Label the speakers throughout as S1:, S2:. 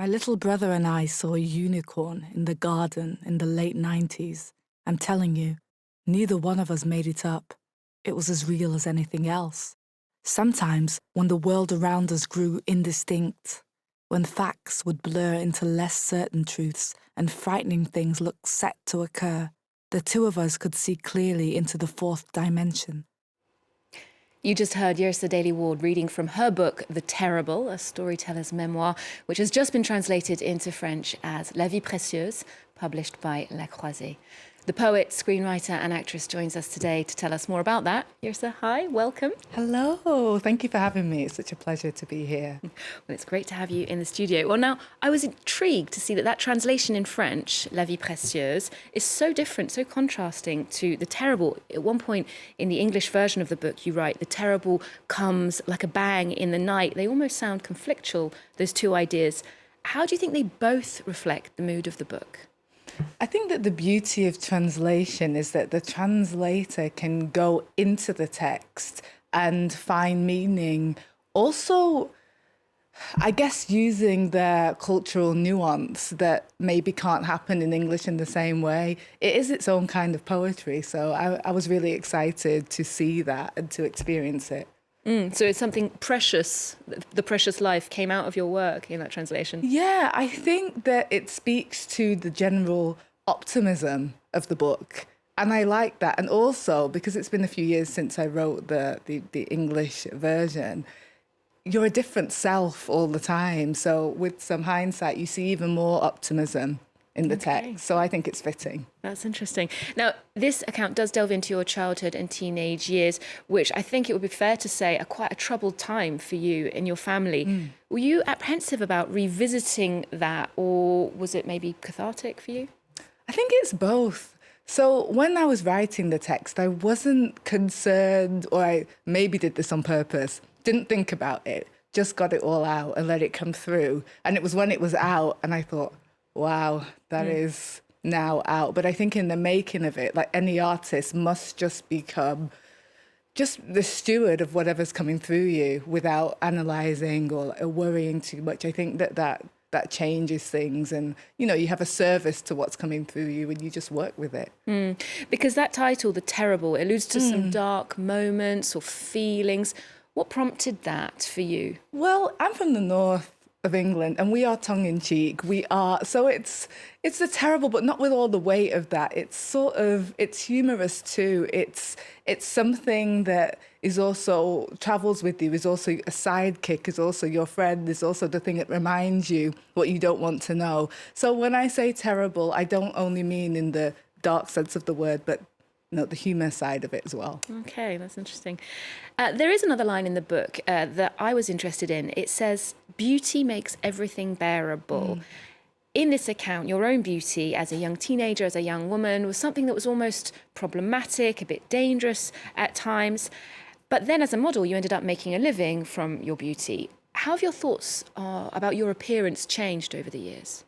S1: My little brother and I saw a unicorn in the garden in the late 90s. I'm telling you, neither one of us made it up. It was as real as anything else. Sometimes, when the world around us grew indistinct, when facts would blur into less certain truths and frightening things looked set to occur, the two of us could see clearly into the fourth dimension.
S2: You just heard Yrsa Daley-Ward reading from her book, The Terrible, a storyteller's memoir, which has just been translated into French as La Vie Précieuse, published by La Croisée. The poet, screenwriter and actress joins us today to tell us more about that. Yrsa, hi, welcome.
S1: Hello, thank you for having me. It's such a pleasure to be here.
S2: Well, it's great to have you in the studio. Well, now, I was intrigued to see that translation in French, La Vie Précieuse, is so different, so contrasting to The Terrible. At one point in the English version of the book, you write, the terrible comes like a bang in the night. They almost sound conflictual, those two ideas. How do you think they both reflect the mood of the book?
S1: I think that the beauty of translation is that the translator can go into the text and find meaning. Also, I guess using their cultural nuance that maybe can't happen in English in the same way. It is its own kind of poetry. So I was really excited to see that and to experience it.
S2: So it's something precious, the precious life came out of your work in that translation.
S1: Yeah, I think that it speaks to the general optimism of the book. And I like that. And also, because it's been a few years since I wrote the English version, you're a different self all the time. So with some hindsight, you see even more optimism in the text. So I think it's fitting.
S2: That's interesting. Now, this account does delve into your childhood and teenage years, which I think it would be fair to say are quite a troubled time for you and your family. Were you apprehensive about revisiting that, or was it maybe cathartic for you?
S1: I think it's both. So when I was writing the text, I wasn't concerned, or I maybe did this on purpose, didn't think about it, just got it all out and let it come through. And it was when it was out and I thought, wow, that is now out. But I think in the making of it, like any artist must just become just the steward of whatever's coming through you without analysing or worrying too much. I think that changes things, and you have a service to what's coming through you and you just work with it.
S2: Because that title, The Terrible, alludes to some dark moments or feelings. What prompted that for you?
S1: Well, I'm from the north of England, and we are tongue-in-cheek. We are, so it's a terrible, but not with all the weight of that. It's humorous too. It's something that is also travels with you, is also a sidekick, is also your friend, is also the thing that reminds you what you don't want to know. So when I say terrible, I don't only mean in the dark sense of the word, but the humour side of it as well.
S2: Okay, that's interesting. There is another line in the book that I was interested in. It says, beauty makes everything bearable. In this account, your own beauty as a young teenager, as a young woman, was something that was almost problematic, a bit dangerous at times. But then as a model, you ended up making a living from your beauty. How have your thoughts about your appearance changed over the years?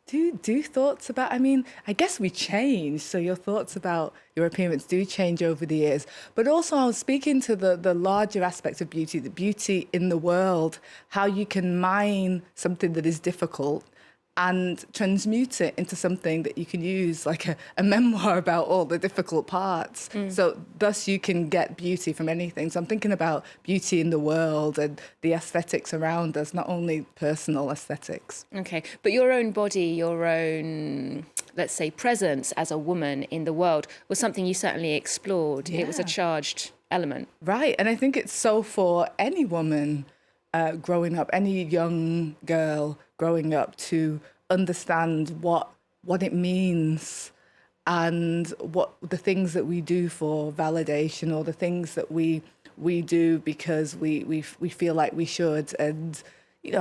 S1: Do thoughts about, I guess we change, so your thoughts about your appearance do change over the years. But also I was speaking to the larger aspects of beauty, the beauty in the world, how you can mine something that is difficult and transmute it into something that you can use, like a memoir about all the difficult parts. So thus you can get beauty from anything. So I'm thinking about beauty in the world and the aesthetics around us, not only personal aesthetics.
S2: Okay, but your own body, your own, let's say, presence as a woman in the world was something you certainly explored.
S1: Yeah.
S2: It was a charged element.
S1: Right, and I think it's so for any woman growing up, any young girl growing up, to understand what it means and what the things that we do for validation, or the things that we do because we feel like we should, and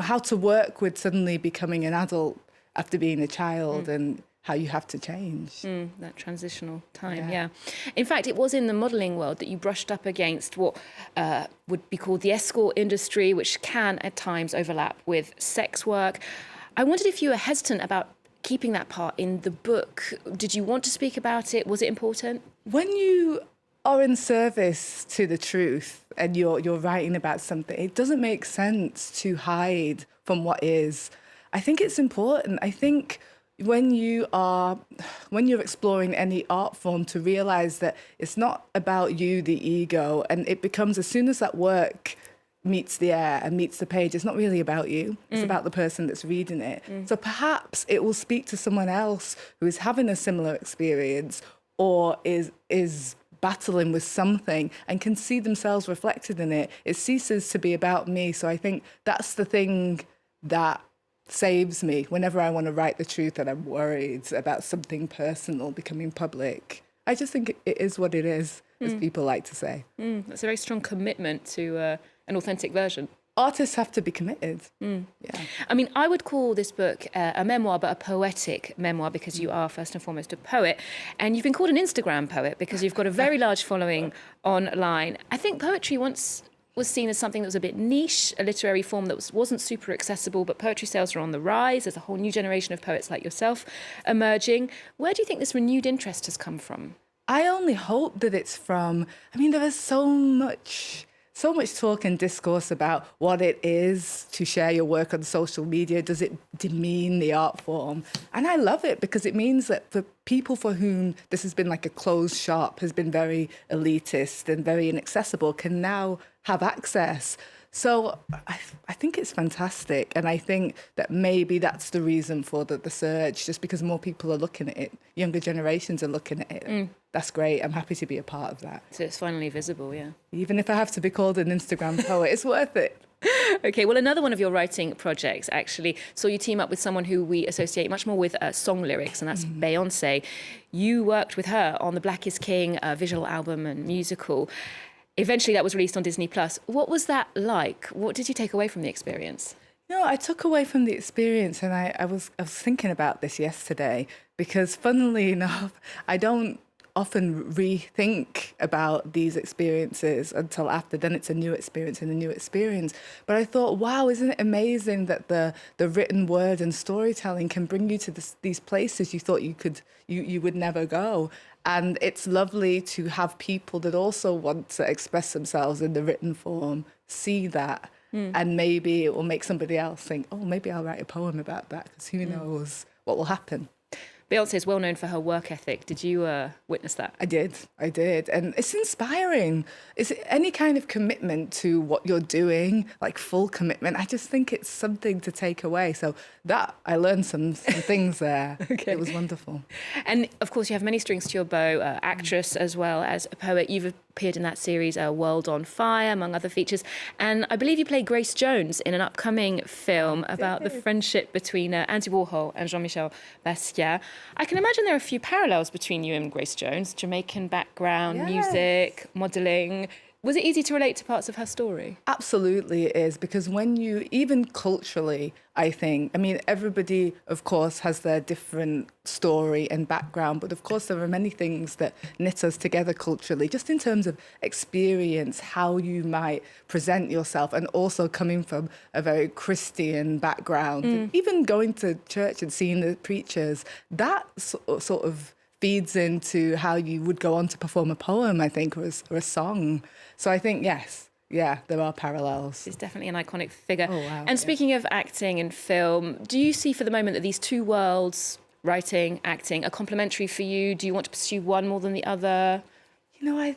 S1: how to work with suddenly becoming an adult after being a child, and how you have to change.
S2: That transitional time, yeah. In fact, it was in the modelling world that you brushed up against what would be called the escort industry, which can at times overlap with sex work. I wondered if you were hesitant about keeping that part in the book. Did you want to speak about it? Was it important?
S1: When you are in service to the truth and you're writing about something, it doesn't make sense to hide from what is. I think it's important. I think when you're exploring any art form, to realize that it's not about you, the ego, and it becomes, as soon as that work meets the air and meets the page, it's not really about you. It's about the person that's reading it. So perhaps it will speak to someone else who is having a similar experience or is battling with something and can see themselves reflected in it. It ceases to be about me. So I think that's the thing that saves me whenever I want to write the truth and I'm worried about something personal becoming public. I just think it is what it is, as people like to say.
S2: That's a very strong commitment to an authentic version.
S1: Artists have to be committed. Yeah.
S2: I mean, I would call this book a memoir, but a poetic memoir, because you are first and foremost a poet. And you've been called an Instagram poet because you've got a very large following online. I think poetry once was seen as something that was a bit niche, a literary form that wasn't super accessible, but poetry sales are on the rise. There's a whole new generation of poets like yourself emerging. Where do you think this renewed interest has come from?
S1: I only hope that it's from, I mean, there is so much talk and discourse about what it is to share your work on social media. Does it demean the art form? And I love it because it means that for people for whom this has been like a closed shop, has been very elitist and very inaccessible, can now have access. So I think it's fantastic. And I think that maybe that's the reason for the surge, just because more people are looking at it. Younger generations are looking at it. That's great. I'm happy to be a part of that.
S2: So it's finally visible, yeah.
S1: Even if I have to be called an Instagram poet, it's worth it.
S2: Okay, well, another one of your writing projects actually saw you team up with someone who we associate much more with song lyrics, and that's Beyonce. You worked with her on the Black is King visual album and musical. Eventually that was released on Disney+. What was that like? What did you take away from the experience?
S1: I took away from the experience, and I was thinking about this yesterday, because funnily enough, I don't often rethink about these experiences until after. Then it's a new experience and a new experience. But I thought, wow, isn't it amazing that the written word and storytelling can bring you to these places you thought you would never go. And it's lovely to have people that also want to express themselves in the written form see that. And maybe it will make somebody else think, oh, maybe I'll write a poem about that, because who knows what will happen.
S2: Beyonce is well known for her work ethic. Did you witness that?
S1: I did. And it's inspiring. It's any kind of commitment to what you're doing, like full commitment. I just think it's something to take away. So that, I learned some things there. Okay. It was wonderful.
S2: And of course, you have many strings to your bow, actress as well as a poet. You've appeared in that series, World on Fire, among other features. And I believe you play Grace Jones in an upcoming film about the friendship between Andy Warhol and Jean-Michel Basquiat. I can imagine there are a few parallels between you and Grace Jones, Jamaican background, music, modelling. Was it easy to relate to parts of her story?
S1: Absolutely it is, because when you, even culturally, I think, I mean, everybody, of course, has their different story and background, but of course there are many things that knit us together culturally, just in terms of experience, how you might present yourself, and also coming from a very Christian background. And even going to church and seeing the preachers, that sort of feeds into how you would go on to perform a poem, I think, or a song. So I think, yes, there are parallels.
S2: She's definitely an iconic figure.
S1: Oh, wow.
S2: And speaking of acting and film, do you see for the moment that these two worlds, writing, acting, are complementary for you? Do you want to pursue one more than the other?
S1: I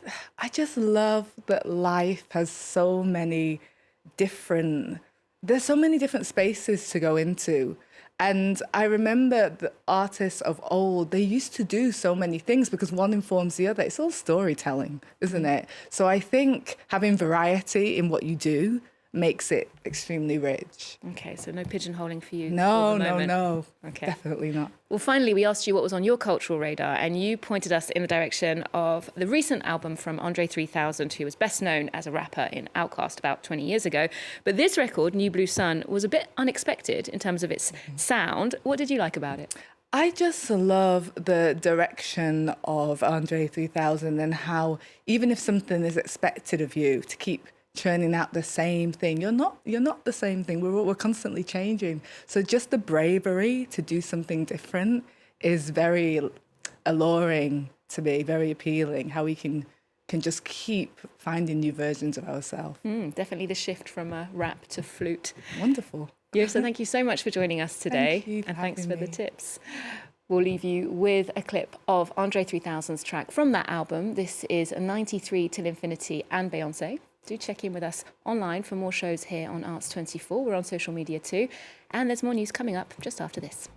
S1: just love that life has so many different spaces to go into. And I remember the artists of old, they used to do so many things because one informs the other. It's all storytelling, isn't it? So I think having variety in what you do makes it extremely rich.
S2: Okay, so no pigeonholing for you.
S1: No.
S2: Okay.
S1: Definitely not.
S2: Well, finally, we asked you what was on your cultural radar, and you pointed us in the direction of the recent album from Andre 3000, who was best known as a rapper in Outkast about 20 years ago. But this record, New Blue Sun, was a bit unexpected in terms of its sound. What did you like about it?
S1: I just love the direction of Andre 3000 and how, even if something is expected of you, to keep churning out the same thing. You're not the same thing. We're constantly changing. So just the bravery to do something different is very alluring to me, very appealing, how we can can just keep finding new versions of ourselves.
S2: Definitely the shift from rap to flute.
S1: Wonderful.
S2: Yrsa, thank you so much for joining us today.
S1: Thank you for
S2: and thanks for
S1: having
S2: the
S1: me.
S2: tips. We'll leave you with a clip of Andre 3000's track from that album. This is 93 Till Infinity and Beyonce. Do check in with us online for more shows here on Arts 24. We're on social media too. And there's more news coming up just after this.